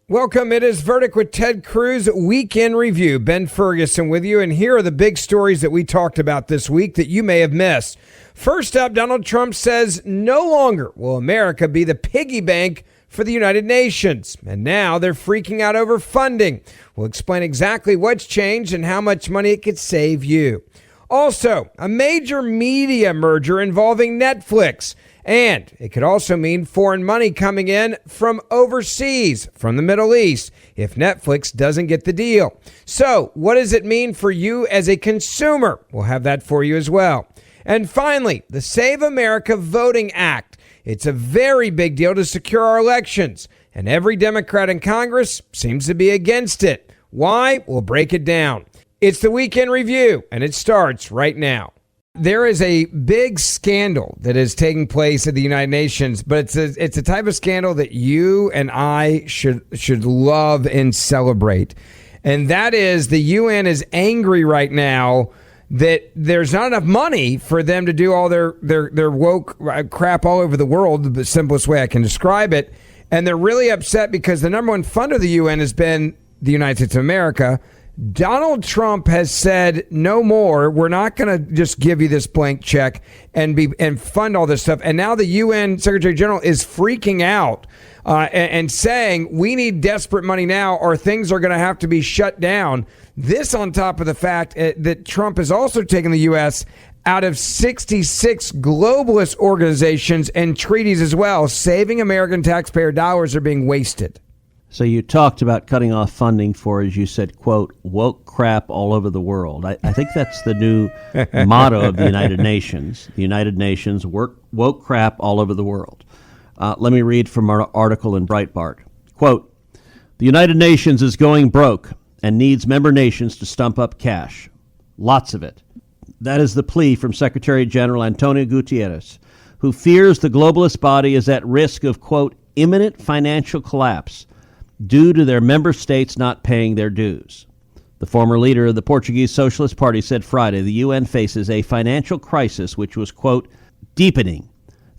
Welcome. It is Verdict with Ted Cruz Weekend Review. Ben Ferguson with you, and here are the big stories that we talked about this week that you may have missed. First up, Donald Trump says no longer will America be the piggy bank for the United Nations. And now they're freaking out over funding. We'll explain exactly what's changed and how much money it could save you. Also, a major media merger involving Netflix. And it could also mean foreign money coming in from overseas, from the Middle East, if Netflix doesn't get the deal. So what does it mean for you as a consumer? We'll have that for you as well. And finally, the Save America Voting Act. It's a very big deal to secure our elections. And every Democrat in Congress seems to be against it. Why? We'll break it down. It's the Weekend Review, and it starts right now. There is a big scandal that is taking place at the United Nations, but it's a type of scandal that you and I should love and celebrate. And that is the UN is angry right now that there's not enough money for them to do all their woke crap all over the world, the simplest way I can describe it. And they're really upset because the number one funder of the UN has been the United States of America. Donald Trump has said no more. We're not going to just give you this blank check and fund all this stuff. And now the UN Secretary General is freaking out and saying we need desperate money now or things are going to have to be shut down. This on top of the fact that Trump has also taken the U.S. out of 66 globalist organizations and treaties as well. Saving American taxpayer dollars are being wasted. So you talked about cutting off funding for, as you said, quote, woke crap all over the world. I think that's the new motto of the United Nations. The United Nations, woke crap all over the world. Let me read from our article in Breitbart. Quote, the United Nations is going broke and needs member nations to stump up cash. Lots of it. That is the plea from Secretary General Antonio Guterres, who fears the globalist body is at risk of, quote, imminent financial collapse due to their member states not paying their dues. The former leader of the Portuguese Socialist Party said Friday the UN faces a financial crisis which was, quote, deepening,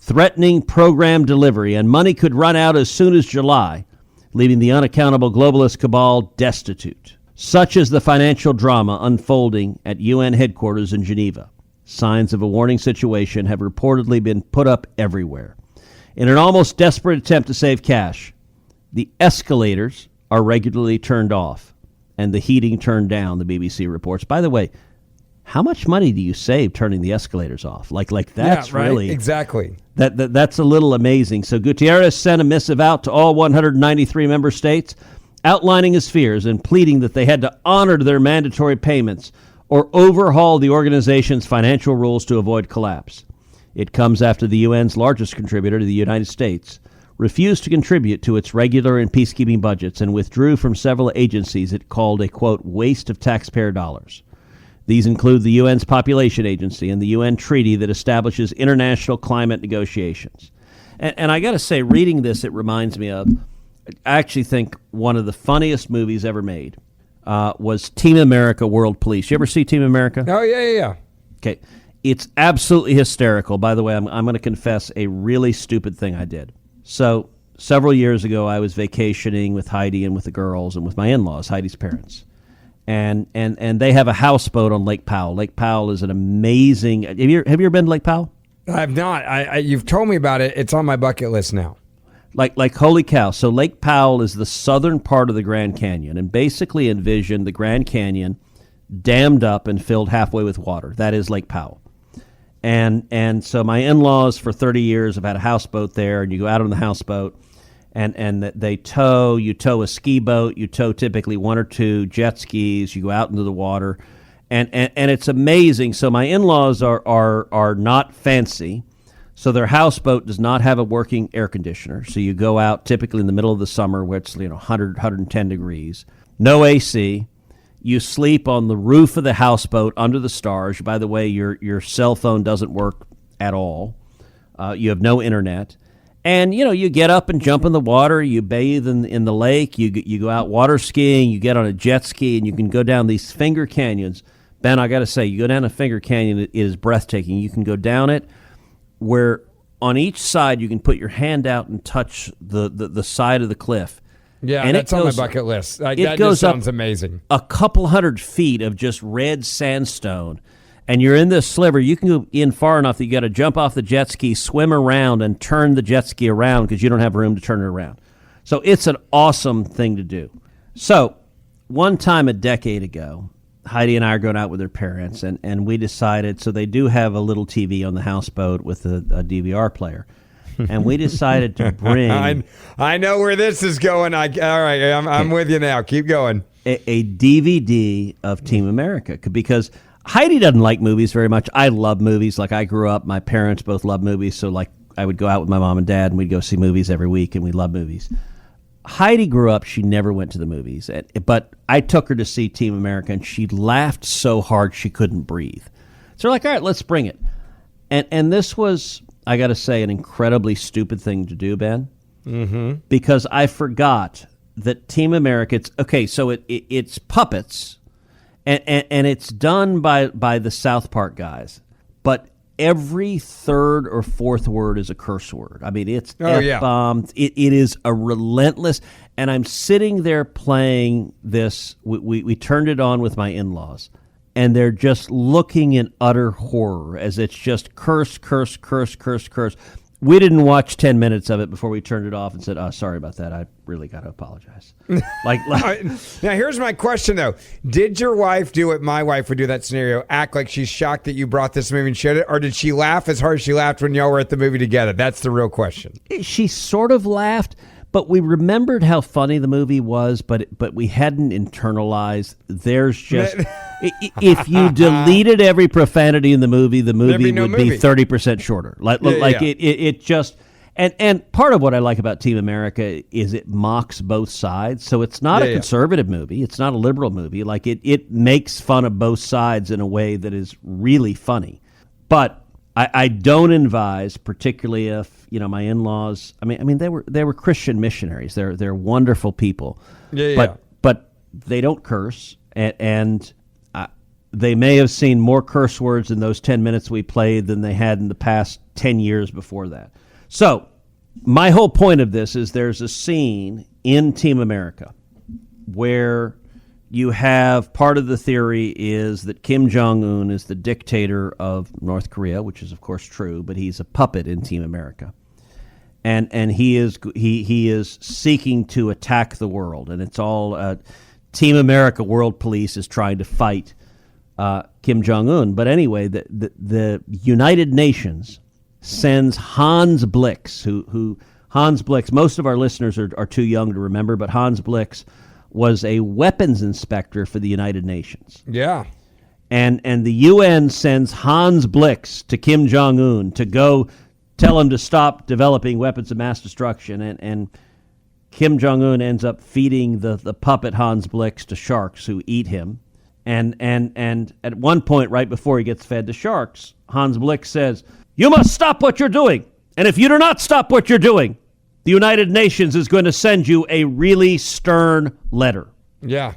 threatening program delivery, and money could run out as soon as July, leaving the unaccountable globalist cabal destitute. Such is the financial drama unfolding at UN headquarters in Geneva. Signs of a warning situation have reportedly been put up everywhere. In an almost desperate attempt to save cash, the escalators are regularly turned off and the heating turned down, the BBC reports. By the way, how much money do you save turning the escalators off? Like that's right? Really exactly. That's a little amazing. So Guterres sent a missive out to all 193 member states outlining his fears and pleading that they had to honor their mandatory payments or overhaul the organization's financial rules to avoid collapse. It comes after the UN's largest contributor, the United States, refused to contribute to its regular and peacekeeping budgets and withdrew from several agencies it called a, quote, waste of taxpayer dollars. These include the UN's Population Agency and the UN treaty that establishes international climate negotiations. And I got to say, reading this, it reminds me of, I actually think one of the funniest movies ever made was Team America World Police. You ever see Team America? Oh, yeah. Okay. It's absolutely hysterical. By the way, I'm going to confess a really stupid thing I did. So several years ago, I was vacationing with Heidi and with the girls and with my in-laws, Heidi's parents. And they have a houseboat on Lake Powell. Lake Powell is an amazing... Have you ever been to Lake Powell? I've not. You've told me about it. It's on my bucket list now. Like holy cow. So Lake Powell is the southern part of the Grand Canyon. And basically envision the Grand Canyon dammed up and filled halfway with water. That is Lake Powell. And so my in-laws for 30 years have had a houseboat there, and you go out on the houseboat, and you tow a ski boat, you tow typically one or two jet skis, you go out into the water, and it's amazing. So my in-laws are not fancy, so their houseboat does not have a working air conditioner. So you go out typically in the middle of the summer where it's 100, 110 degrees, no AC. You sleep on the roof of the houseboat under the stars. By the way, your cell phone doesn't work at all. You have no internet. And, you get up and jump in the water. You bathe in the lake. You go out water skiing. You get on a jet ski, and you can go down these finger canyons. Ben, I got to say, you go down a finger canyon, it is breathtaking. You can go down it where on each side you can put your hand out and touch the side of the cliff. Yeah, and that's on my bucket list. That goes just sounds up amazing. A couple hundred feet of just red sandstone, and you're in this sliver. You can go in far enough that you got to jump off the jet ski, swim around, and turn the jet ski around because you don't have room to turn it around. So it's an awesome thing to do. So one time a decade ago, Heidi and I are going out with her parents, and we decided, so they do have a little TV on the houseboat with a DVR player. And we decided to bring... I know where this is going. All right, I'm with you now. Keep going. A DVD of Team America, because Heidi doesn't like movies very much. I love movies. Like, I grew up, my parents both love movies, so like I would go out with my mom and dad, and we'd go see movies every week, and we love movies. Heidi grew up, she never went to the movies, but I took her to see Team America, and she laughed so hard she couldn't breathe. So we're like, all right, let's bring it. And this was, I got to say, an incredibly stupid thing to do, Ben, because I forgot that Team America, it's puppets, and it's done by the South Park guys, but every third or fourth word is a curse word. I mean, it's F-bombed. It is a relentless, and I'm sitting there playing this. We turned it on with my in-laws, and they're just looking in utter horror as it's just curse, curse, curse, curse, curse. We didn't watch 10 minutes of it before we turned it off and said, "Oh, sorry about that. I really got to apologize." like Now, here's my question, though. Did your wife do what my wife would do that scenario, act like she's shocked that you brought this movie and showed it, or did she laugh as hard as she laughed when y'all were at the movie together? That's the real question. She sort of laughed, but we remembered how funny the movie was, but we hadn't internalized. There's just... if you deleted every profanity in the movie would be 30% shorter. It just... And part of what I like about Team America is it mocks both sides. So it's not a conservative movie. It's not a liberal movie. Like it makes fun of both sides in a way that is really funny. But I don't advise, particularly if, my in-laws, I mean they were Christian missionaries. They're wonderful people. But they don't curse, and they may have seen more curse words in those 10 minutes we played than they had in the past 10 years before that. So my whole point of this is there's a scene in Team America where you have part of the theory is that Kim Jong-un is the dictator of North Korea, which is of course true, but he's a puppet in Team America. And he is seeking to attack the world, and it's all Team America World Police is trying to fight Kim Jong-un. But anyway, the United Nations sends Hans Blix, who Hans Blix, most of our listeners are too young to remember, but Hans Blix was a weapons inspector for the United Nations. Yeah. And the UN sends Hans Blix to Kim Jong-un to go tell him to stop developing weapons of mass destruction. And Kim Jong-un ends up feeding the puppet Hans Blix to sharks who eat him. And at one point, right before he gets fed to sharks, Hans Blix says, "You must stop what you're doing. And if you do not stop what you're doing, the United Nations is going to send you a really stern letter." Yeah.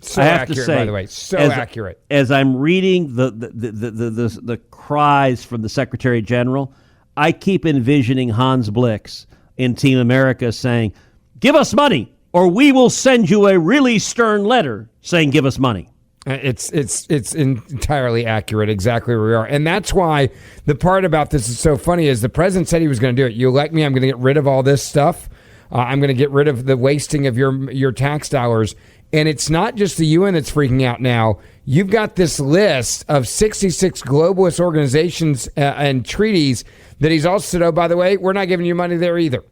So I have accurate, to say, by the way. So accurate. As I'm reading the cries from the Secretary General, I keep envisioning Hans Blix in Team America saying, "Give us money, or we will send you a really stern letter saying give us money." It's entirely accurate, exactly where we are. And that's why the part about this is so funny is the president said he was going to do it. You elect me, I'm going to get rid of all this stuff. I'm going to get rid of the wasting of your tax dollars. And it's not just the UN that's freaking out now. You've got this list of 66 globalist organizations and treaties that he's also said, "Oh, by the way, we're not giving you money there either."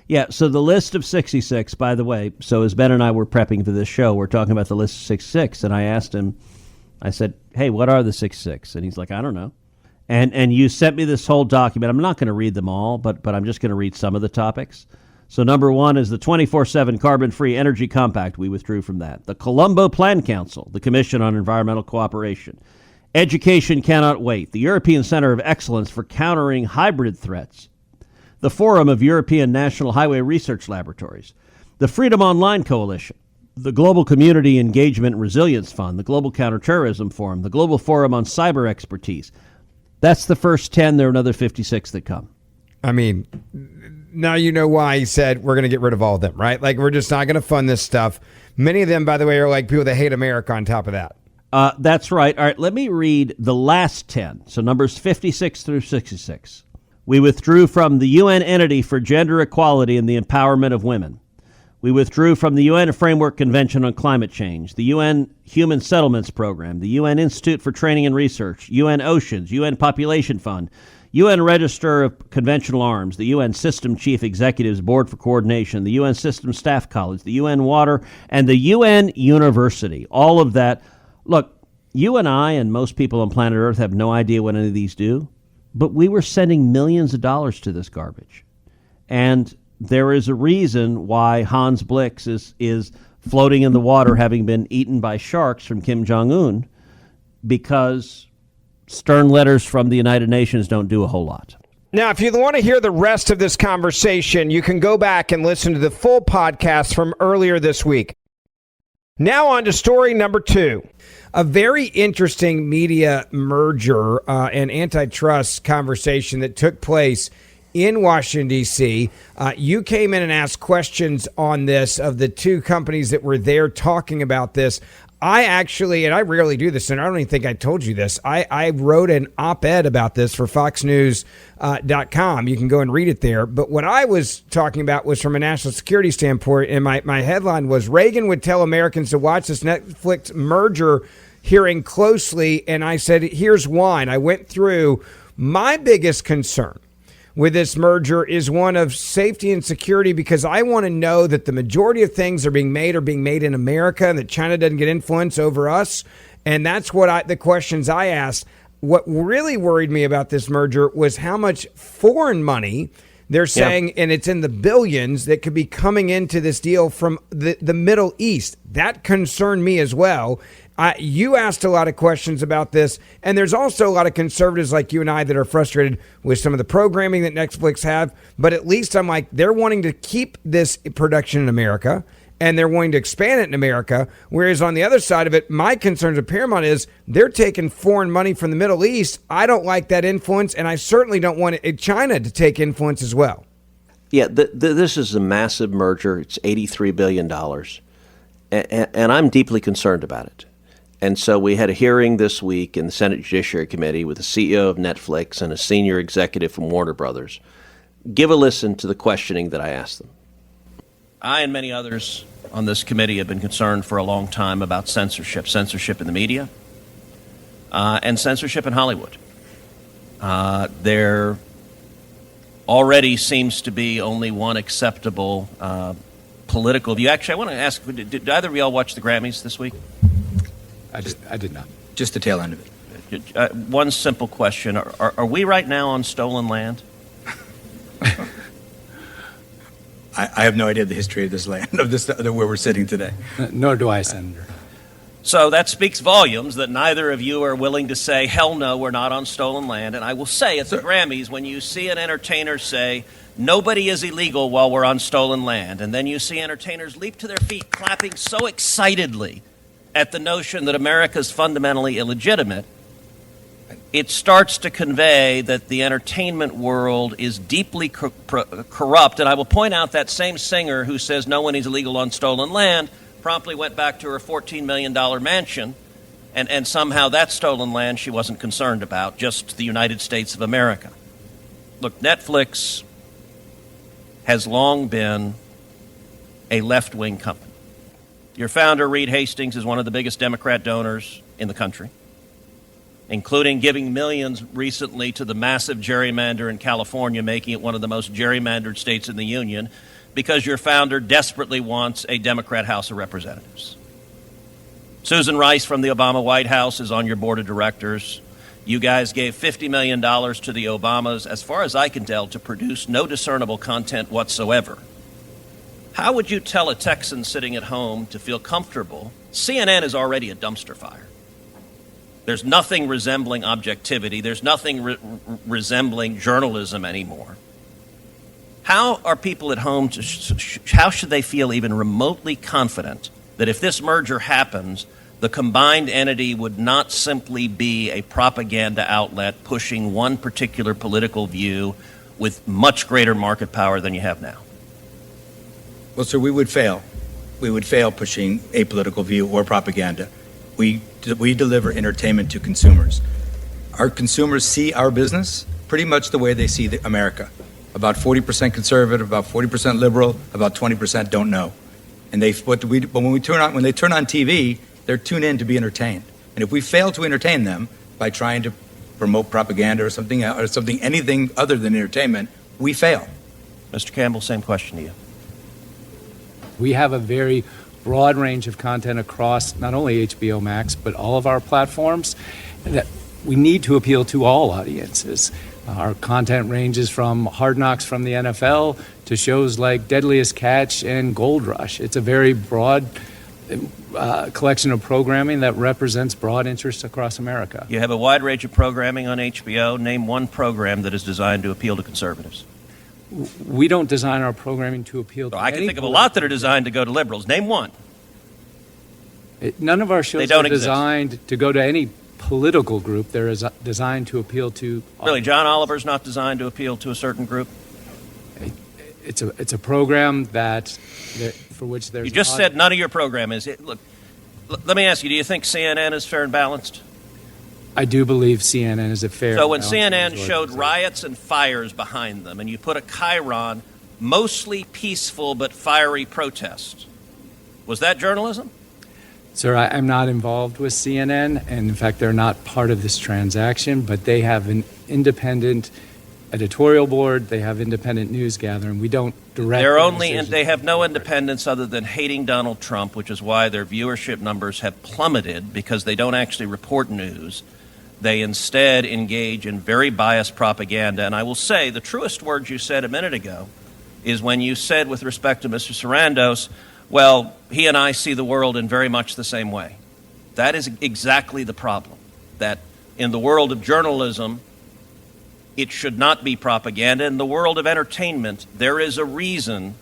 Yeah, so the list of 66, by the way, so as Ben and I were prepping for this show, we're talking about the list of 66, and I asked him, I said, "Hey, what are the 66? And he's like, "I don't know." And you sent me this whole document. I'm not going to read them all, but I'm just going to read some of the topics. So number one is the 24/7 Carbon-Free Energy Compact. We withdrew from that. The Colombo Plan Council, the Commission on Environmental Cooperation. Education Cannot Wait. The European Center of Excellence for Countering Hybrid Threats. The Forum of European National Highway Research Laboratories, the Freedom Online Coalition, the Global Community Engagement and Resilience Fund, the Global Counterterrorism Forum, the Global Forum on Cyber Expertise. That's the first 10. There are another 56 that come. I mean, now you know why he said we're going to get rid of all of them, right? Like, we're just not going to fund this stuff. Many of them, by the way, are like people that hate America on top of that. That's right. All right, let me read the last 10. So numbers 56 through 66. We withdrew from the UN entity for gender equality and the empowerment of women. We withdrew from the UN Framework Convention on Climate Change, the UN Human Settlements Program, the UN Institute for Training and Research, UN Oceans, UN Population Fund, UN Register of Conventional Arms, the UN System Chief Executives Board for Coordination, the UN System Staff College, the UN Water, and the UN University. All of that. Look, you and I and most people on planet Earth have no idea what any of these do, but we were sending millions of dollars to this garbage. And there is a reason why Hans Blix is floating in the water having been eaten by sharks from Kim Jong-un, because stern letters from the United Nations don't do a whole lot. Now, if you want to hear the rest of this conversation, you can go back and listen to the full podcast from earlier this week. Now on to story number 2. A very interesting media merger and antitrust conversation that took place in Washington, D.C. You came in and asked questions on this of the two companies that were there talking about this. I actually, and I rarely do this, and I don't even think I told you this, I wrote an op-ed about this for foxnews.com. You can go and read it there. But what I was talking about was from a national security standpoint, and my headline was, Reagan would tell Americans to watch this Netflix merger hearing closely, and I said, here's why. And I went through my biggest concern with this merger is one of safety and security, because I want to know that the majority of things are being made in America, and that China doesn't get influence over us. And that's what the questions I asked. What really worried me about this merger was how much foreign money they're saying, and it's in the billions, that could be coming into this deal from the Middle East. That concerned me as well. You asked a lot of questions about this, and there's also a lot of conservatives like you and I that are frustrated with some of the programming that Netflix have, but at least I'm like, they're wanting to keep this production in America, and they're wanting to expand it in America, whereas on the other side of it, my concerns with Paramount is they're taking foreign money from the Middle East. I don't like that influence, and I certainly don't want China to take influence as well. Yeah, this is a massive merger. It's $83 billion, and I'm deeply concerned about it. And so we had a hearing this week in the Senate Judiciary Committee with the CEO of Netflix and a senior executive from Warner Brothers. Give a listen to the questioning that I asked them. I and many others on this committee have been concerned for a long time about censorship in the media, and censorship in Hollywood. There already seems to be only one acceptable political view. Actually, I want to ask, did either of y'all watch the Grammys this week? I did not. Just the tail end of it. One simple question. Are we right now on stolen land? I have no idea the history of this land, of where we're sitting today. Nor do I, Senator. So that speaks volumes that neither of you are willing to say, hell no, we're not on stolen land. And I will say at the Grammys, when you see an entertainer say, nobody is illegal while we're on stolen land, and then you see entertainers leap to their feet clapping so excitedly at the notion that America is fundamentally illegitimate, it starts to convey that the entertainment world is deeply corrupt. And I will point out that same singer who says no one is illegal on stolen land promptly went back to her $14 million mansion, and somehow that stolen land she wasn't concerned about, just the United States of America. Look, Netflix has long been a left-wing company. Your founder, Reed Hastings, is one of the biggest Democrat donors in the country, including giving millions recently to the massive gerrymander in California, making it one of the most gerrymandered states in the union, because your founder desperately wants a Democrat House of Representatives. Susan Rice from the Obama White House is on your board of directors. You guys gave $50 million to the Obamas, as far as I can tell, to produce no discernible content whatsoever. How would you tell a Texan sitting at home to feel comfortable? CNN is already a dumpster fire. There's nothing resembling objectivity. There's nothing resembling journalism anymore. How are people at home, how should they feel even remotely confident that if this merger happens, the combined entity would not simply be a propaganda outlet pushing one particular political view with much greater market power than you have now? Well, sir, we would fail. We would fail pushing a political view or propaganda. We deliver entertainment to consumers. Our consumers see our business pretty much the way they see America. About 40% conservative, about 40% liberal, about 20% don't know. And but when they turn on TV, they're tuned in to be entertained. And if we fail to entertain them by trying to promote propaganda or anything other than entertainment, we fail. Mr. Campbell, same question to you. We have a very broad range of content across not only HBO Max, but all of our platforms that we need to appeal to all audiences. Our content ranges from Hard Knocks from the NFL to shows like Deadliest Catch and Gold Rush. It's a very broad collection of programming that represents broad interests across America. You have a wide range of programming on HBO. Name one program that is designed to appeal to conservatives. We don't design our programming to appeal to I can think of a lot that are designed to go to liberals. Name one. None of our shows are designed to go to any political group. They're designed to appeal to... Really, John Oliver's not designed to appeal to a certain group? It's a program for which there's... You just said none of your program is... Look, let me ask you, do you think CNN is fair and balanced? I do believe CNN is a fair... So when CNN showed riots and fires behind them, and you put a chyron, mostly peaceful but fiery protest, was that journalism? Sir, I'm not involved with CNN, and in fact, they're not part of this transaction, but they have an independent editorial board, they have independent news gathering. We don't direct... They have no independence other than hating Donald Trump, which is why their viewership numbers have plummeted, because they don't actually report news. They instead engage in very biased propaganda. And I will say, the truest words you said a minute ago is when you said, with respect to Mr. Sarandos, well, he and I see the world in very much the same way. That is exactly the problem, that in the world of journalism, it should not be propaganda. In the world of entertainment, there is a reason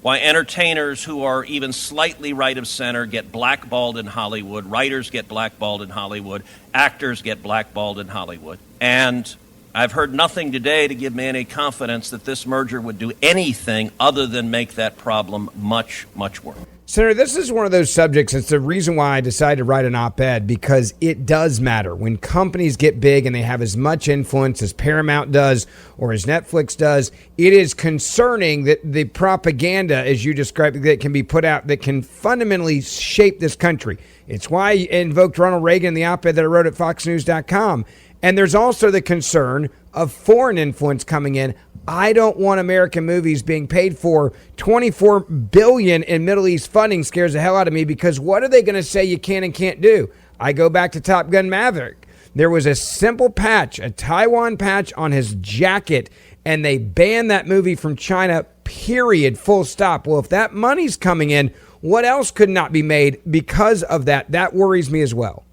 why entertainers who are even slightly right of center get blackballed in Hollywood, writers get blackballed in Hollywood, actors get blackballed in Hollywood. And I've heard nothing today to give me any confidence that this merger would do anything other than make that problem much, much worse. Senator, this is one of those subjects. It's the reason why I decided to write an op-ed, because it does matter. When companies get big and they have as much influence as Paramount does or as Netflix does, it is concerning that the propaganda, as you described, that can be put out that can fundamentally shape this country. It's why I invoked Ronald Reagan in the op-ed that I wrote at foxnews.com. And there's also the concern of foreign influence coming in. I don't want American movies being paid for. $24 billion in Middle East funding scares the hell out of me, because what are they going to say you can and can't do? I go back to Top Gun Maverick. There was a simple patch, a Taiwan patch on his jacket, and they banned that movie from China, period, full stop. Well, if that money's coming in, what else could not be made because of that? That worries me as well.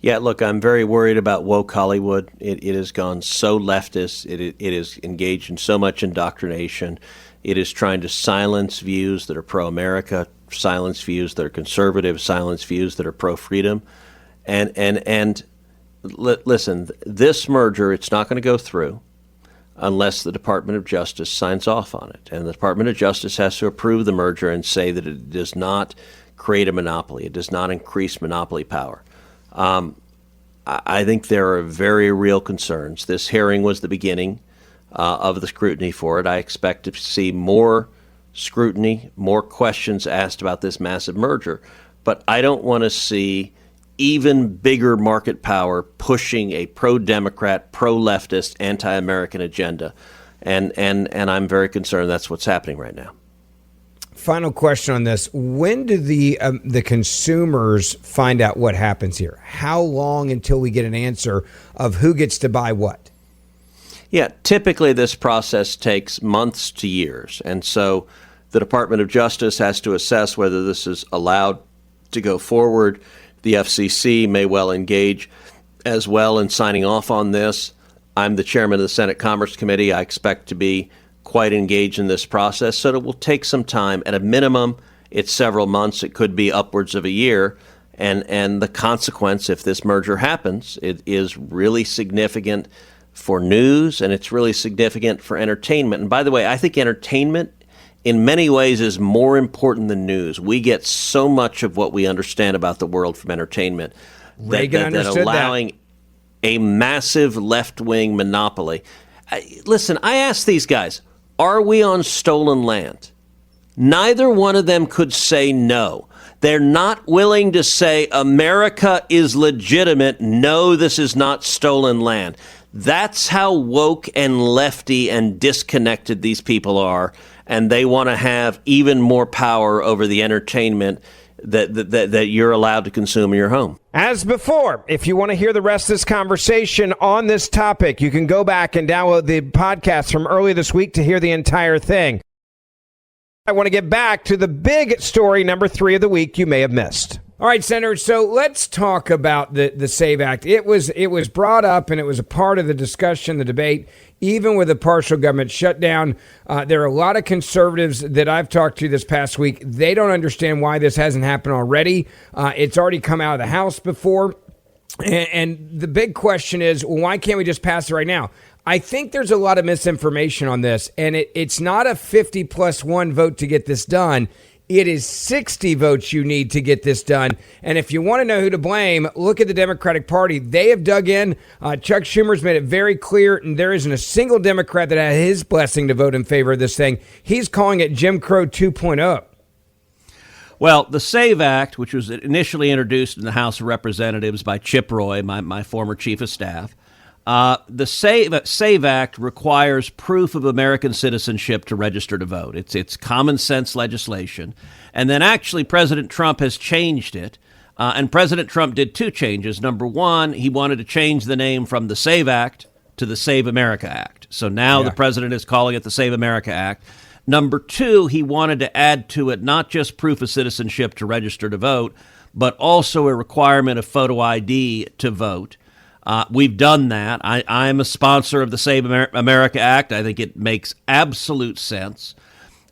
Yeah, look, I'm very worried about woke Hollywood. It has gone so leftist. It is engaged in so much indoctrination. It is trying to silence views that are pro-America, silence views that are conservative, silence views that are pro-freedom. And listen, this merger, it's not going to go through unless the Department of Justice signs off on it. And the Department of Justice has to approve the merger and say that it does not create a monopoly. It does not increase monopoly power. I think there are very real concerns. This hearing was the beginning of the scrutiny for it. I expect to see more scrutiny, more questions asked about this massive merger. But I don't want to see even bigger market power pushing a pro-Democrat, pro-leftist, anti-American agenda. And I'm very concerned that's what's happening right now. Final question on this. When do the consumers find out what happens here? How long until we get an answer of who gets to buy what? Yeah, typically this process takes months to years. And so the Department of Justice has to assess whether this is allowed to go forward. The FCC may well engage as well in signing off on this. I'm the chairman of the Senate Commerce Committee. I expect to be quite engaged in this process, so it will take some time. At a minimum, it's several months. It could be upwards of a year. And the consequence, if this merger happens, it is really significant for news, and it's really significant for entertainment. And by the way, I think entertainment in many ways is more important than news. We get so much of what we understand about the world from entertainment that allowing a massive left-wing monopoly. Listen, I asked these guys, are we on stolen land? Neither one of them could say no. They're not willing to say America is legitimate. No, this is not stolen land. That's how woke and lefty and disconnected these people are, and they want to have even more power over the entertainment that you're allowed to consume in your home. As before, if you want to hear the rest of this conversation on this topic, you can go back and download the podcast from earlier this week to hear the entire thing. I want to get back to the big story, number 3 of the week you may have missed. All right, Senator, so let's talk about the SAVE Act. It was brought up, and it was a part of the discussion, the debate, even with a partial government shutdown. There are a lot of conservatives that I've talked to this past week. They don't understand why this hasn't happened already. It's already come out of the House before. And the big question is, well, why can't we just pass it right now? I think there's a lot of misinformation on this, and it's not a 50+1 vote to get this done. It is 60 votes you need to get this done. And if you want to know who to blame, look at the Democratic Party. They have dug in. Chuck Schumer's made it very clear, and there isn't a single Democrat that had his blessing to vote in favor of this thing. He's calling it Jim Crow 2.0. Well, the SAVE Act, which was initially introduced in the House of Representatives by Chip Roy, my former chief of staff, the SAVE Act requires proof of American citizenship to register to vote. It's common sense legislation. And then actually President Trump has changed it. And President Trump did 2 changes. Number 1, he wanted to change the name from the SAVE Act to the Save America Act. So now the president is calling it the Save America Act. Number 2, he wanted to add to it not just proof of citizenship to register to vote, but also a requirement of photo ID to vote. We've done that. I am a sponsor of the Save America Act. I think it makes absolute sense.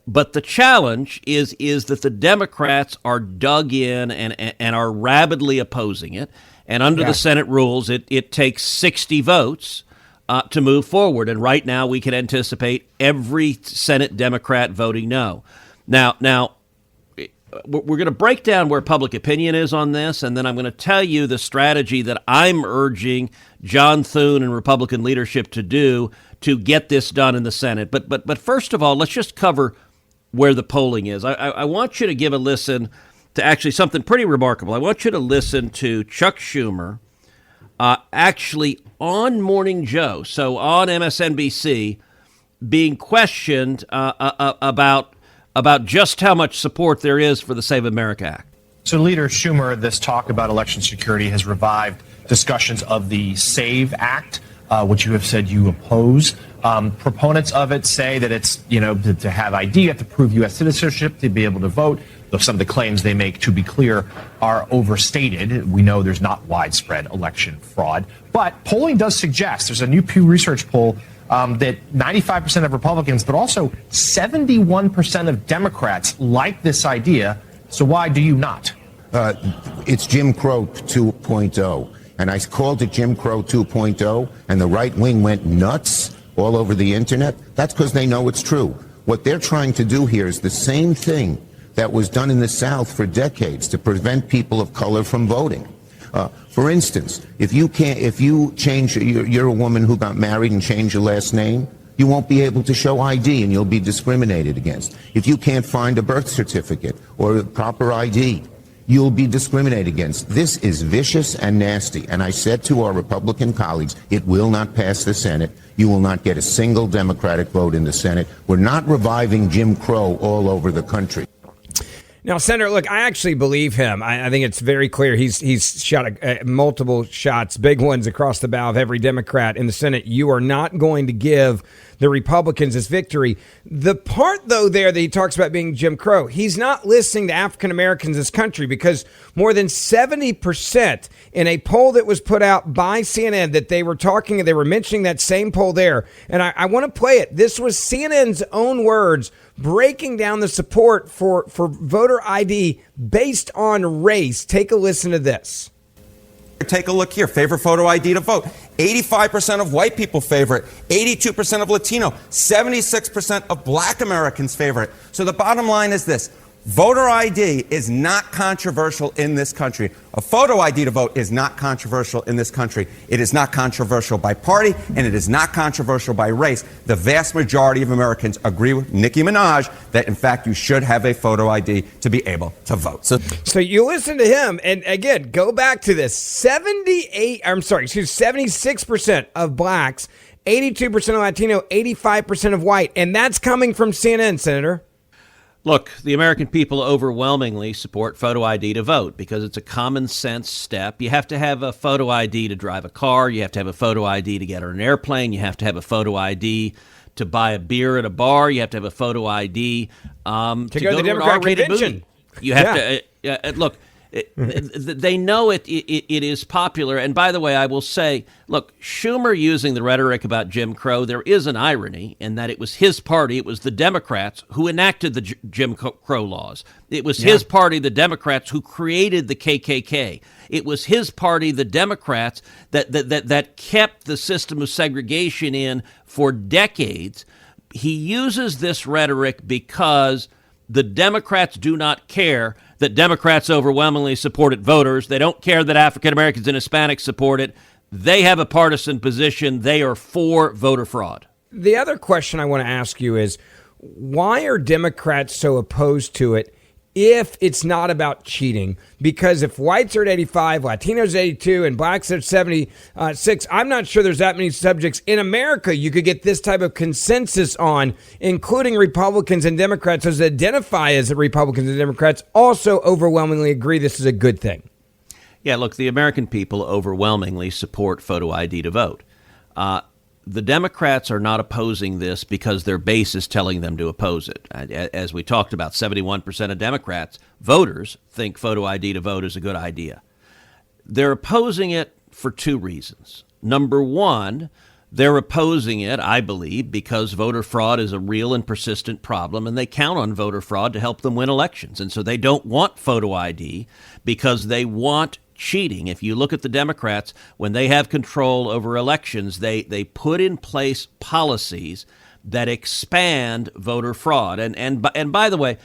But the challenge is that the Democrats are dug in and are rabidly opposing it. And under the Senate rules, it takes 60 votes to move forward. And right now we can anticipate every Senate Democrat voting no. Now, we're going to break down where public opinion is on this, and then I'm going to tell you the strategy that I'm urging John Thune and Republican leadership to do to get this done in the Senate. But first of all, let's just cover where the polling is. I want you to give a listen to actually something pretty remarkable. I want you to listen to Chuck Schumer actually on Morning Joe, so on MSNBC, being questioned about just how much support there is for the Save America Act. So, Leader Schumer, this talk about election security has revived discussions of the SAVE Act, which you have said you oppose. Proponents of it say that it's, to have ID, you have to prove U.S. citizenship to be able to vote. Though some of the claims they make, to be clear, are overstated. We know there's not widespread election fraud. But polling does suggest, there's a new Pew Research poll that 95% of Republicans, but also 71% of Democrats like this idea. So why do you not? It's Jim Crow 2.0. And I called it Jim Crow 2.0, and the right wing went nuts all over the internet. That's because they know it's true. What they're trying to do here is the same thing that was done in the South for decades to prevent people of color from voting. For instance, if you change, you're a woman who got married and changed your last name, you won't be able to show ID and you'll be discriminated against. If you can't find a birth certificate or a proper ID, you'll be discriminated against. This is vicious and nasty. And I said to our Republican colleagues, it will not pass the Senate. You will not get a single Democratic vote in the Senate. We're not reviving Jim Crow all over the country. Now, Senator, look, I actually believe him. I think it's very clear he's shot multiple shots, big ones across the bow of every Democrat in the Senate. You are not going to give the Republicans this victory. The part, though, there that he talks about being Jim Crow, he's not listening to African Americans in this country, because more than 70% in a poll that was put out by CNN that they were mentioning that same poll there. And I want to play it. This was CNN's own words breaking down the support for voter ID based on race. Take a listen to this. Take a look here. Favor photo ID to vote. 85% of white people favor it. 82% of Latino. 76% of black Americans favor it. So the bottom line is this. Voter ID is not controversial in this country. A photo ID to vote is not controversial in this country. It is not controversial by party, and it is not controversial by race. The vast majority of Americans agree with Nicki Minaj that, in fact, you should have a photo ID to be able to vote. So you listen to him, and again, go back to this. 76% of blacks, 82% of Latino, 85% of white, and that's coming from CNN, Senator. Look, the American people overwhelmingly support photo ID to vote because it's a common sense step. You have to have a photo ID to drive a car. You have to have a photo ID to get on an airplane. You have to have a photo ID to buy a beer at a bar. You have to have a photo ID to go to the Democratic convention. Movie. You have to look. They know it is popular. And by the way, I will say, look, Schumer using the rhetoric about Jim Crow, there is an irony in that it was his party, it was the Democrats who enacted the Jim Crow laws. It was his party, the Democrats, who created the KKK. It was his party, the Democrats, that kept the system of segregation in for decades. He uses this rhetoric because the Democrats do not care that Democrats overwhelmingly supported voters. They don't care that African Americans and Hispanics support it. They have a partisan position. They are for voter fraud. The other question I want to ask you is, why are Democrats so opposed to it if it's not about cheating? Because if whites are at 85, Latinos at 82, and blacks at 76, I'm not sure there's that many subjects in America you could get this type of consensus on, including Republicans and Democrats. Those that identify as Republicans and Democrats also overwhelmingly agree this is a good thing. Yeah, look, the American people overwhelmingly support photo ID to vote. The Democrats are not opposing this because their base is telling them to oppose it. As we talked about, 71% of Democrats, voters, think photo ID to vote is a good idea. They're opposing it for two reasons. Number one, they're opposing it, I believe, because voter fraud is a real and persistent problem, and they count on voter fraud to help them win elections. And so they don't want photo ID because they want cheating. If you look at the Democrats, when they have control over elections, they put in place policies that expand voter fraud. And by the way,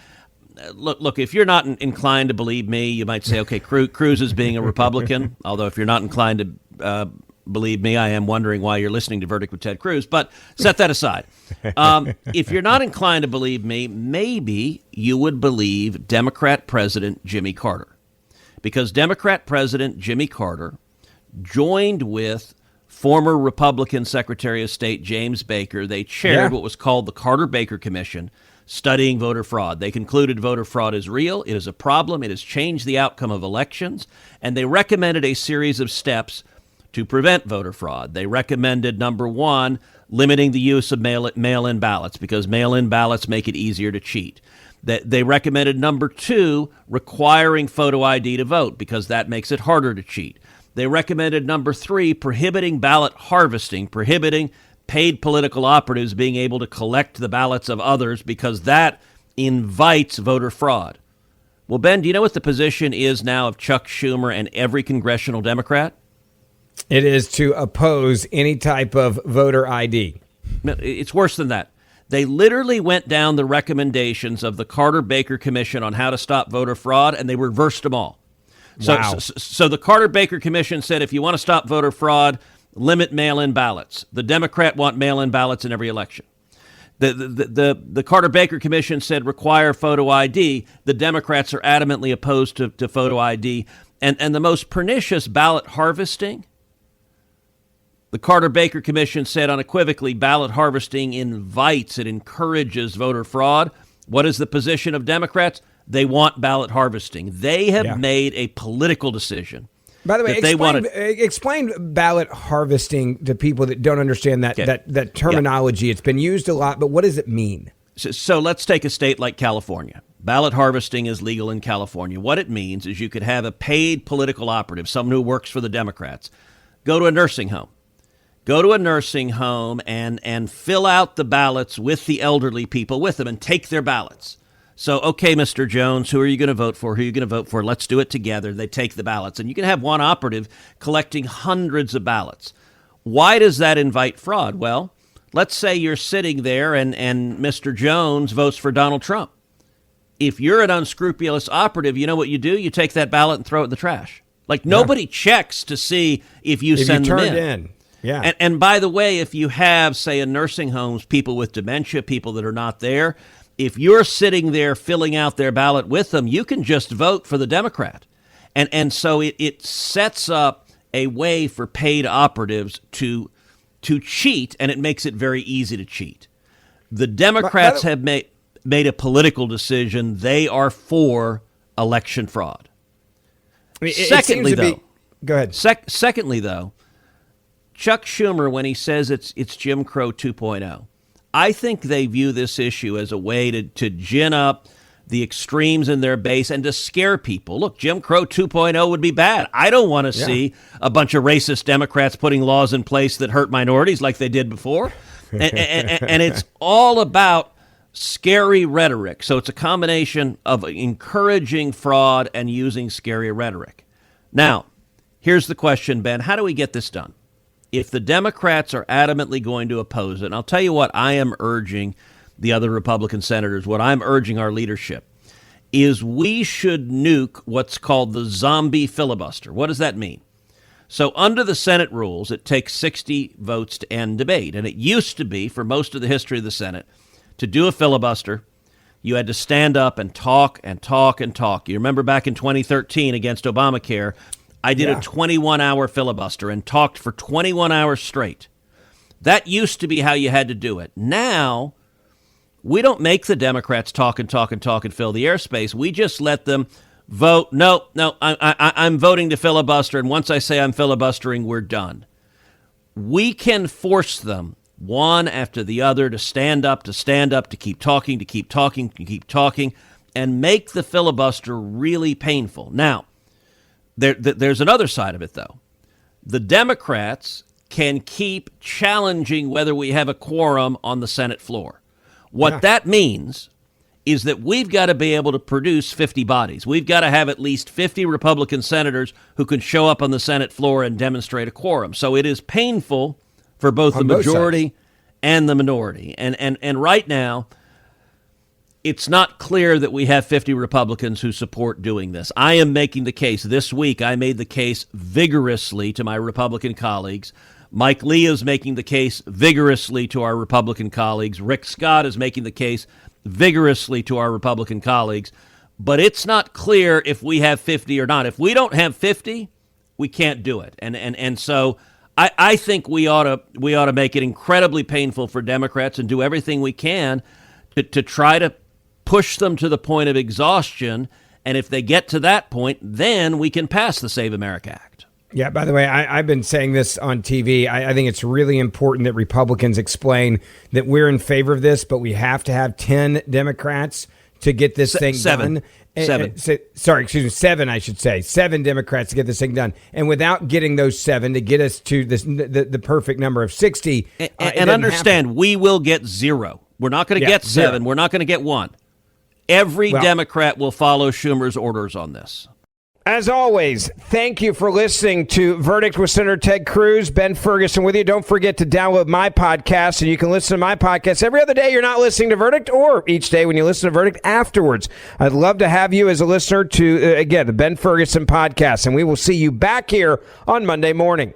look, if you're not inclined to believe me, you might say, okay, Cruz is being a Republican. Although if you're not inclined to believe me, I am wondering why you're listening to Verdict with Ted Cruz. But set that aside. If you're not inclined to believe me, maybe you would believe Democrat President Jimmy Carter. Because Democrat President Jimmy Carter joined with former Republican Secretary of State James Baker. They chaired what was called the Carter-Baker Commission, studying voter fraud. They concluded voter fraud is real, it is a problem, it has changed the outcome of elections, and they recommended a series of steps to prevent voter fraud. They recommended, number one, limiting the use of mail-in ballots, because mail-in ballots make it easier to cheat. They recommended, number two, requiring photo ID to vote because that makes it harder to cheat. They recommended, number three, prohibiting ballot harvesting, prohibiting paid political operatives being able to collect the ballots of others because that invites voter fraud. Well, Ben, do you know what the position is now of Chuck Schumer and every congressional Democrat? It is to oppose any type of voter ID. It's worse than that. They literally went down the recommendations of the Carter-Baker Commission on how to stop voter fraud, and they reversed them all. So the Carter-Baker Commission said if you want to stop voter fraud, limit mail-in ballots. The Democrat want mail-in ballots in every election. The Carter-Baker Commission said require photo ID. The Democrats are adamantly opposed to photo ID. And the most pernicious, ballot harvesting, the Carter-Baker Commission said unequivocally ballot harvesting invites, it encourages voter fraud. What is the position of Democrats? They want ballot harvesting. They have made a political decision. By the way, explain ballot harvesting to people that don't understand that terminology. It's been used a lot, but what does it mean? So let's take a state like California. Ballot harvesting is legal in California. What it means is you could have a paid political operative, someone who works for the Democrats, go to a nursing home. Go to a nursing home and fill out the ballots with the elderly people with them and take their ballots. So, okay, Mr. Jones, who are you going to vote for? Who are you going to vote for? Let's do it together. They take the ballots. And you can have one operative collecting hundreds of ballots. Why does that invite fraud? Well, let's say you're sitting there and Mr. Jones votes for Donald Trump. If you're an unscrupulous operative, you know what you do? You take that ballot and throw it in the trash. Like, nobody checks to see if you send them in. Yeah. And by the way, if you have, say, in nursing homes, people with dementia, people that are not there, if you're sitting there filling out their ballot with them, you can just vote for the Democrat. And so it sets up a way for paid operatives to cheat, and it makes it very easy to cheat. The Democrats have made a political decision. They are for election fraud. Secondly, though, go ahead. Secondly, though, Chuck Schumer, when he says it's Jim Crow 2.0, I think they view this issue as a way to gin up the extremes in their base and to scare people. Look, Jim Crow 2.0 would be bad. I don't want to see a bunch of racist Democrats putting laws in place that hurt minorities like they did before. And it's all about scary rhetoric. So it's a combination of encouraging fraud and using scary rhetoric. Now, here's the question, Ben. How do we get this done? If the Democrats are adamantly going to oppose it, and I'll tell you what I am urging the other Republican senators, what I'm urging our leadership, is we should nuke what's called the zombie filibuster. What does that mean? So under the Senate rules, it takes 60 votes to end debate. And it used to be, for most of the history of the Senate, to do a filibuster, you had to stand up and talk and talk and talk. You remember back in 2013 against Obamacare, I did a 21-hour filibuster and talked for 21 hours straight. That used to be how you had to do it. Now, we don't make the Democrats talk and talk and talk and fill the airspace. We just let them vote. No, I'm voting to filibuster, and once I say I'm filibustering, we're done. We can force them, one after the other, to stand up, to keep talking, and make the filibuster really painful. Now, there's another side of it, though. The Democrats can keep challenging whether we have a quorum on the Senate floor. What that means is that we've got to be able to produce 50 bodies. We've got to have at least 50 Republican senators who can show up on the Senate floor and demonstrate a quorum. So it is painful for both the majority and the minority. And right now, it's not clear that we have 50 Republicans who support doing this. I am making the case. This week, I made the case vigorously to my Republican colleagues. Mike Lee is making the case vigorously to our Republican colleagues. Rick Scott is making the case vigorously to our Republican colleagues. But it's not clear if we have 50 or not. If we don't have 50, we can't do it. And so I think we ought to make it incredibly painful for Democrats and do everything we can to try to push them to the point of exhaustion. And if they get to that point, then we can pass the Save America Act. Yeah, by the way, I've been saying this on TV. I think it's really important that Republicans explain that we're in favor of this, but we have to have 10 Democrats to get this thing done. Seven, I should say. 7 Democrats to get this thing done. And without getting those 7 to get us to this, the perfect number of 60. And understand, we will get 0. We're not going to get 7. 0. We're not going to get 1. Every Democrat will follow Schumer's orders on this. As always, thank you for listening to Verdict with Senator Ted Cruz. Ben Ferguson with you. Don't forget to download my podcast, and you can listen to my podcast every other day you're not listening to Verdict, or each day when you listen to Verdict afterwards. I'd love to have you as a listener to, again, the Ben Ferguson podcast, and we will see you back here on Monday morning.